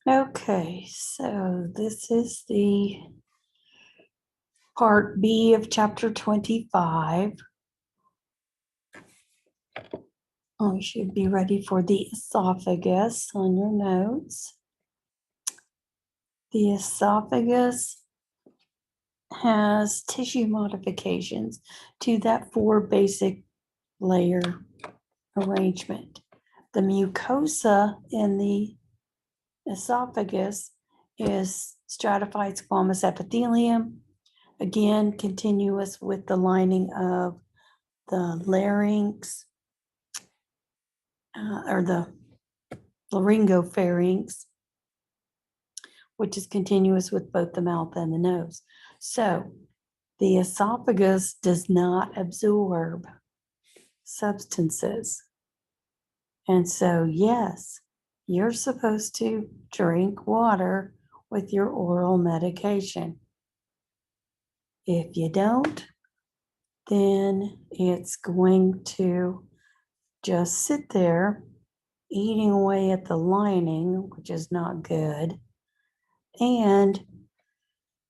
Okay, so this is the part B of chapter 25. You should be ready for the esophagus on your notes. The esophagus has tissue modifications to that four basic layer arrangement. The mucosa in the esophagus is stratified squamous epithelium, again, continuous with the lining of the larynx or the laryngopharynx, which is continuous with both the mouth and the nose. So the esophagus does not absorb substances. And so, yes, you're supposed to drink water with your oral medication. If you don't, then it's going to just sit there eating away at the lining, which is not good, and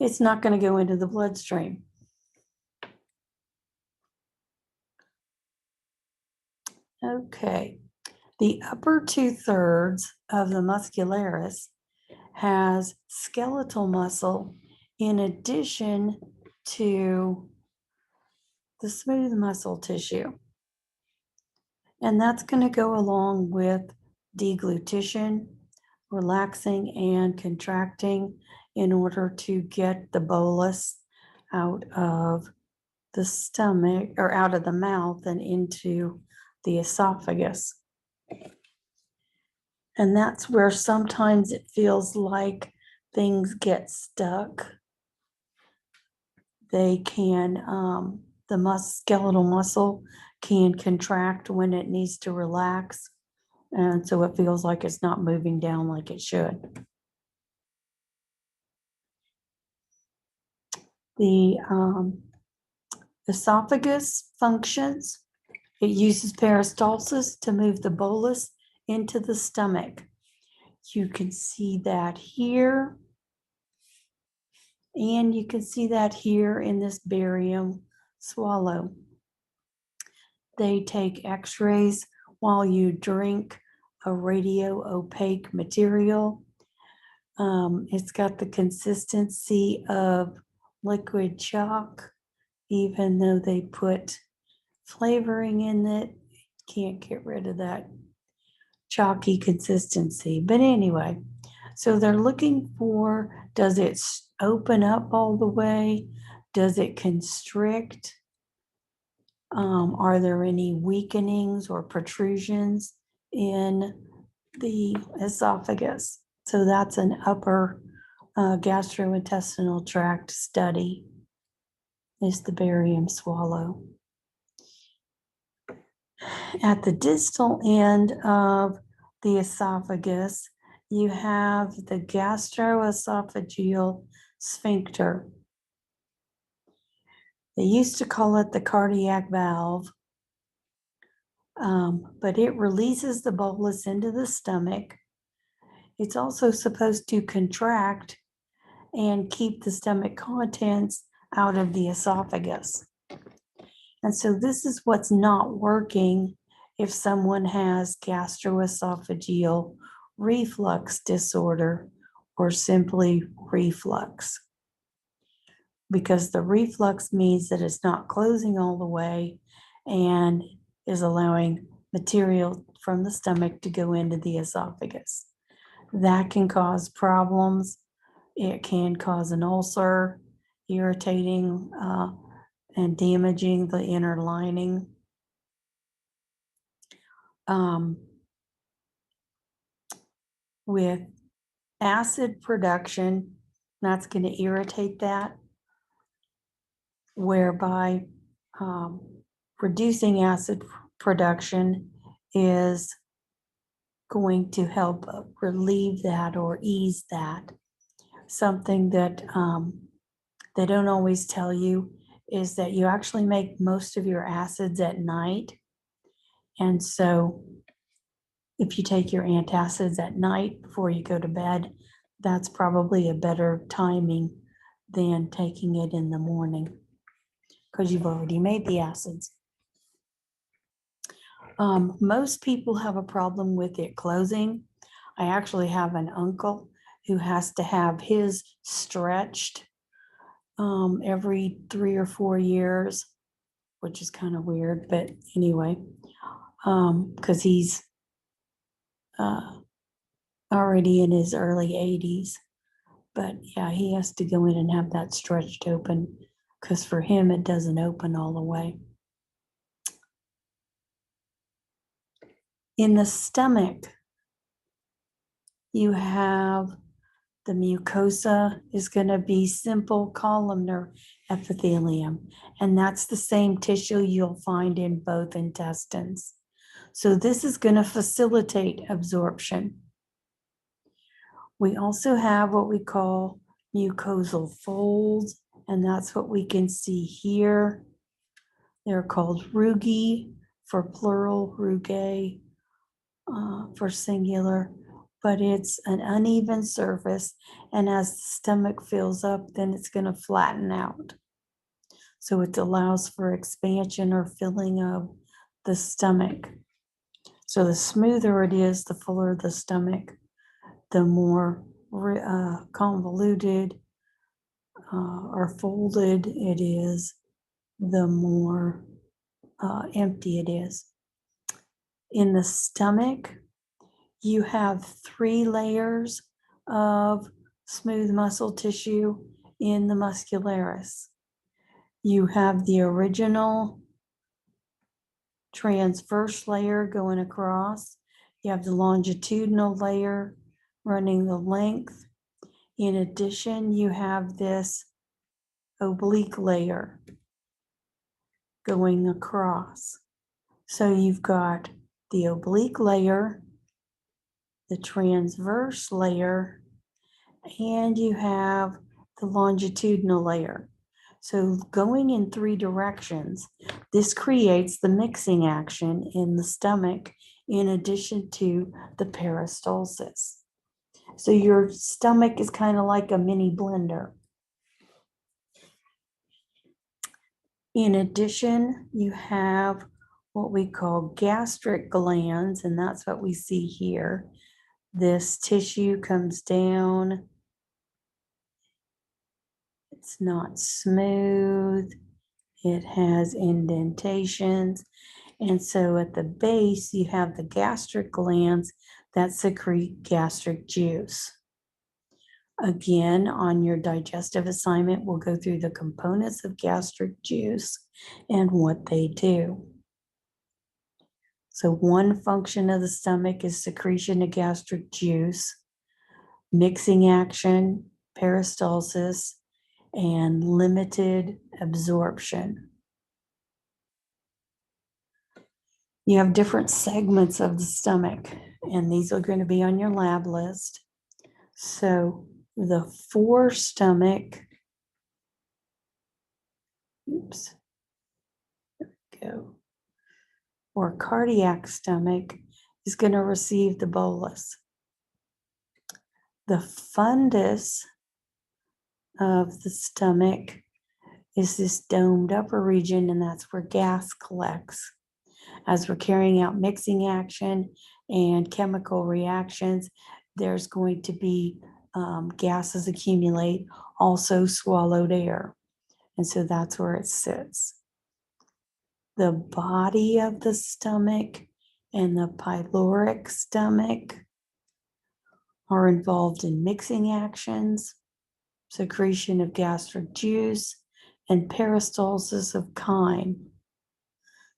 it's not going to go into the bloodstream. Okay, the upper 2/3 of the muscularis has skeletal muscle in addition to the smooth muscle tissue. And that's going to go along with deglutition, relaxing and contracting in order to get the bolus out of the stomach or out of the mouth and into the esophagus. And that's where sometimes it feels like things get stuck. They can, the skeletal muscle can contract when it needs to relax. And so it feels like it's not moving down like it should. The esophagus functions. It uses peristalsis to move the bolus into the stomach. You can see that here. And you can see that here in this barium swallow. They take x-rays while you drink a radio opaque material. It's got the consistency of liquid chalk, even though they put flavoring in it. Can't get rid of that chalky consistency. But anyway, so they're looking for, does it open up all the way? Does it constrict? Are there any weakenings or protrusions in the esophagus? So that's an upper gastrointestinal tract study, is the barium swallow. At the distal end of the esophagus, you have the gastroesophageal sphincter. They used to call it the cardiac valve, but it releases the bolus into the stomach. It's also supposed to contract and keep the stomach contents out of the esophagus. And so this is what's not working if someone has gastroesophageal reflux disorder or simply reflux. Because the reflux means that it's not closing all the way and is allowing material from the stomach to go into the esophagus. That can cause problems. It can cause an ulcer, irritating and damaging the inner lining. With acid production, that's going to irritate that, whereby reducing acid production is going to help relieve that or ease that. Something that they don't always tell you is that you actually make most of your acids at night. And so if you take your antacids at night before you go to bed, that's probably a better timing than taking it in the morning because you've already made the acids. Most people have a problem with it closing. I actually have an uncle who has to have his stretched every 3 or 4 years, which is kind of weird, but anyway, because he's already in his early 80s. But yeah, he has to go in and have that stretched open because for him, it doesn't open all the way. In the stomach, you have the mucosa is going to be simple columnar epithelium, and that's the same tissue you'll find in both intestines. So this is going to facilitate absorption. We also have what we call mucosal folds, and that's what we can see here. They're called rugae for plural, rugae for singular, but it's an uneven surface, and as the stomach fills up, then it's going to flatten out. So it allows for expansion or filling of the stomach. So the smoother it is, the fuller the stomach, the more convoluted or folded it is, the more empty it is. In the stomach, you have 3 layers of smooth muscle tissue in the muscularis. You have the original transverse layer going across. You have the longitudinal layer running the length. In addition, you have this oblique layer going across. So you've got the oblique layer, the transverse layer, and you have the longitudinal layer. So going in 3 directions, this creates the mixing action in the stomach in addition to the peristalsis. So your stomach is kind of like a mini blender. In addition, you have what we call gastric glands, and that's what we see here. This tissue comes down. It's not smooth. It has indentations. And so at the base, you have the gastric glands that secrete gastric juice. Again, on your digestive assignment, we'll go through the components of gastric juice and what they do. So one function of the stomach is secretion of gastric juice, mixing action, peristalsis, and limited absorption. You have different segments of the stomach, and these are going to be on your lab list. So the forestomach, or cardiac stomach is going to receive the bolus. The fundus of the stomach is this domed upper region, and that's where gas collects. As we're carrying out mixing action and chemical reactions, there's going to be gases accumulate, also swallowed air. And so that's where it sits. The body of the stomach and the pyloric stomach are involved in mixing actions, secretion of gastric juice, and peristalsis of chyme.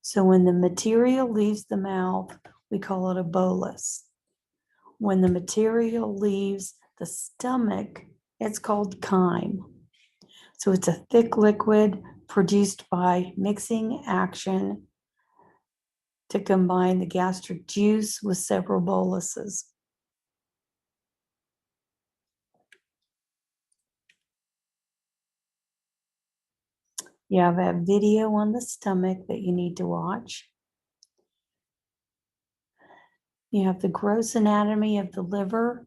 So when the material leaves the mouth, we call it a bolus. When the material leaves the stomach, it's called chyme. So it's a thick liquid produced by mixing action to combine the gastric juice with several boluses. You have a video on the stomach that you need to watch. You have the gross anatomy of the liver.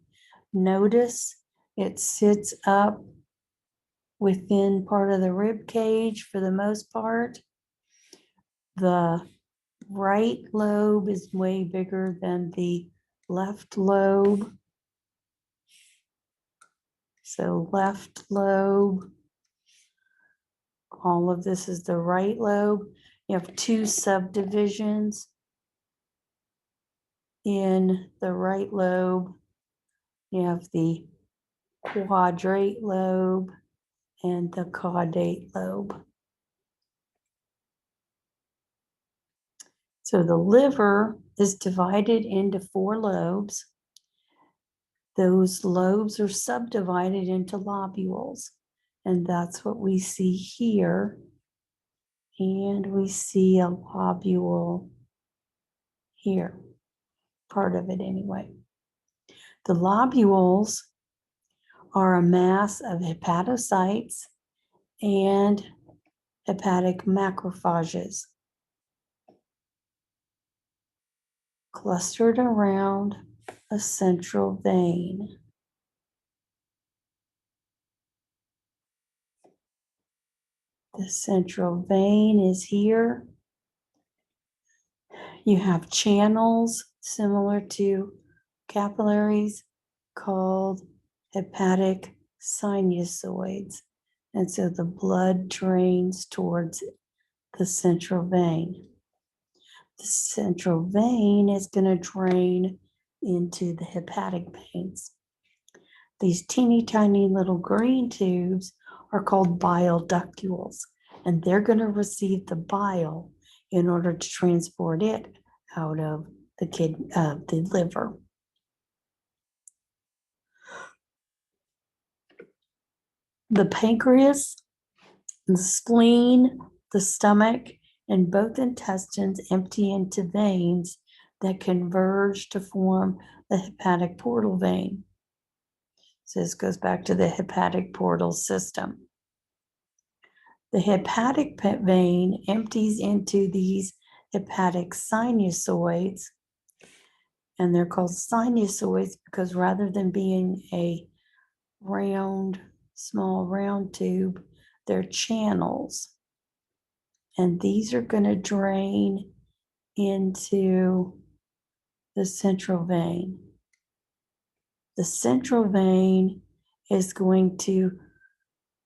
Notice it sits up within part of the rib cage for the most part. The right lobe is way bigger than the left lobe. So left lobe, all of this is the right lobe. You have two subdivisions in the right lobe. You have the quadrate lobe and the caudate lobe. So the liver is divided into 4 lobes. Those lobes are subdivided into lobules, and that's what we see here. And we see a lobule here, part of it anyway. The lobules are a mass of hepatocytes and hepatic macrophages clustered around a central vein. The central vein is here. You have channels similar to capillaries called hepatic sinusoids. And so the blood drains towards the central vein. The central vein is going to drain into the hepatic veins. These teeny tiny little green tubes are called bile ductules, and they're going to receive the bile in order to transport it out of the liver. The pancreas, the spleen, the stomach, and both intestines empty into veins that converge to form the hepatic portal vein. So this goes back to the hepatic portal system. The hepatic vein empties into these hepatic sinusoids, and they're called sinusoids because rather than being a small round tube, they're channels. And these are going to drain into the central vein. The central vein is going to,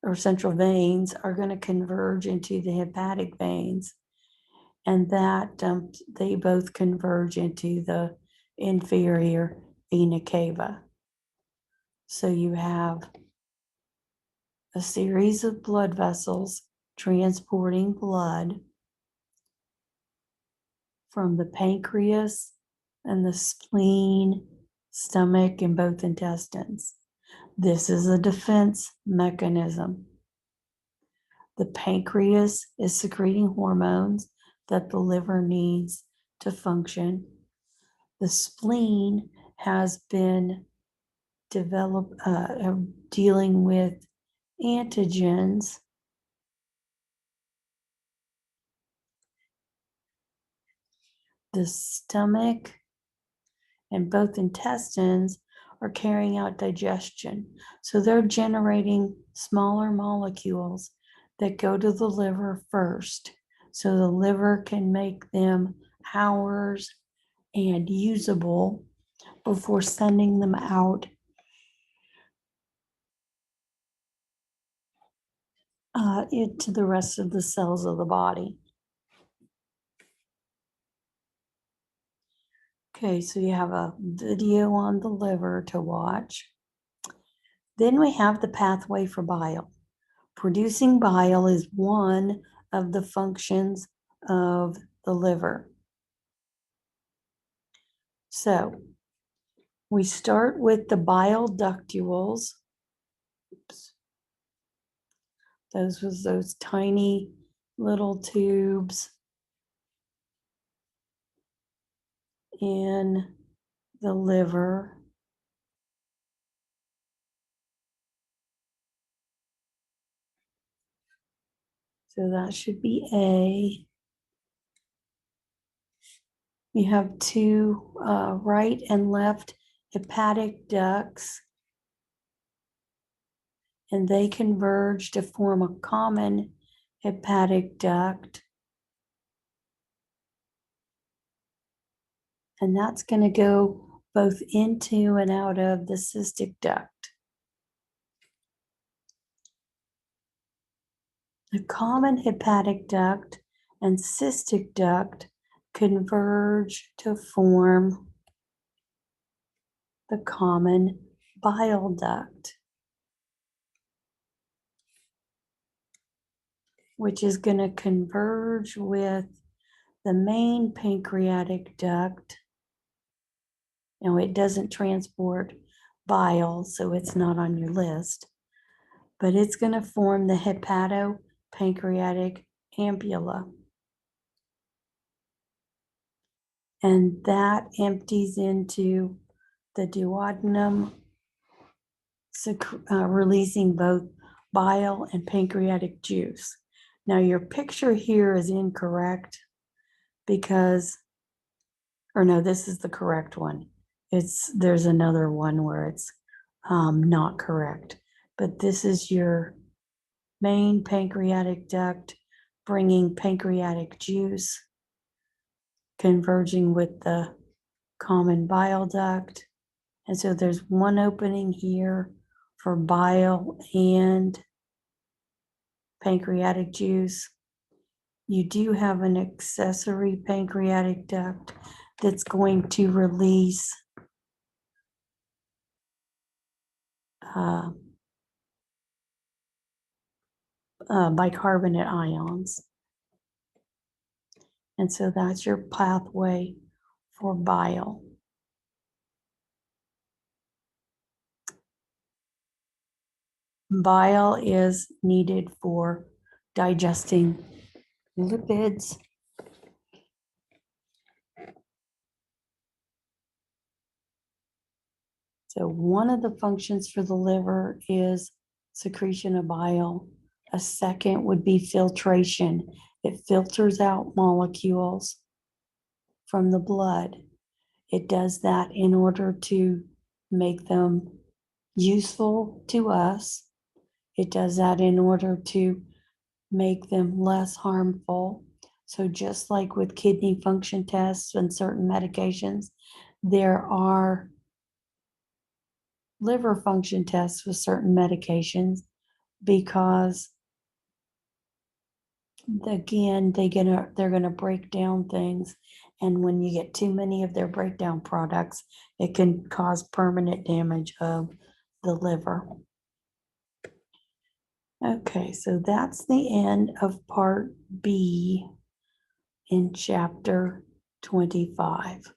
or central veins are going to converge into the hepatic veins, and that they both converge into the inferior vena cava. So you have a series of blood vessels transporting blood from the pancreas and the spleen, stomach, and both intestines. This is a defense mechanism. The pancreas is secreting hormones that the liver needs to function. The spleen has been dealing with antigens. The stomach and both intestines are carrying out digestion. So they're generating smaller molecules that go to the liver first. So the liver can make them ours and usable before sending them out into the rest of the cells of the body. Okay, so you have a video on the liver to watch. Then we have the pathway for bile. Producing bile is one of the functions of the liver. So we start with the bile ductules. Oops. Those tiny little tubes in the liver. So that should be A. You have two right and left hepatic ducts, and they converge to form a common hepatic duct. And that's going to go both into and out of the cystic duct. The common hepatic duct and cystic duct converge to form the common bile duct, which is going to converge with the main pancreatic duct. Now, it doesn't transport bile, so it's not on your list, but it's going to form the hepatopancreatic ampulla. And that empties into the duodenum, releasing both bile and pancreatic juice. Now, your picture here is incorrect because, or no, this is the correct one. There's another one where it's not correct, but this is your main pancreatic duct bringing pancreatic juice, converging with the common bile duct. And so there's one opening here for bile and pancreatic juice. You do have an accessory pancreatic duct that's going to release bicarbonate ions. And so that's your pathway for bile. Bile is needed for digesting lipids. So one of the functions for the liver is secretion of bile. A second would be filtration. It filters out molecules from the blood. It does that in order to make them useful to us. It does that in order to make them less harmful. So just like with kidney function tests and certain medications, there are liver function tests with certain medications because again, they're gonna break down things. And when you get too many of their breakdown products, it can cause permanent damage of the liver. Okay, so that's the end of part B in chapter 25.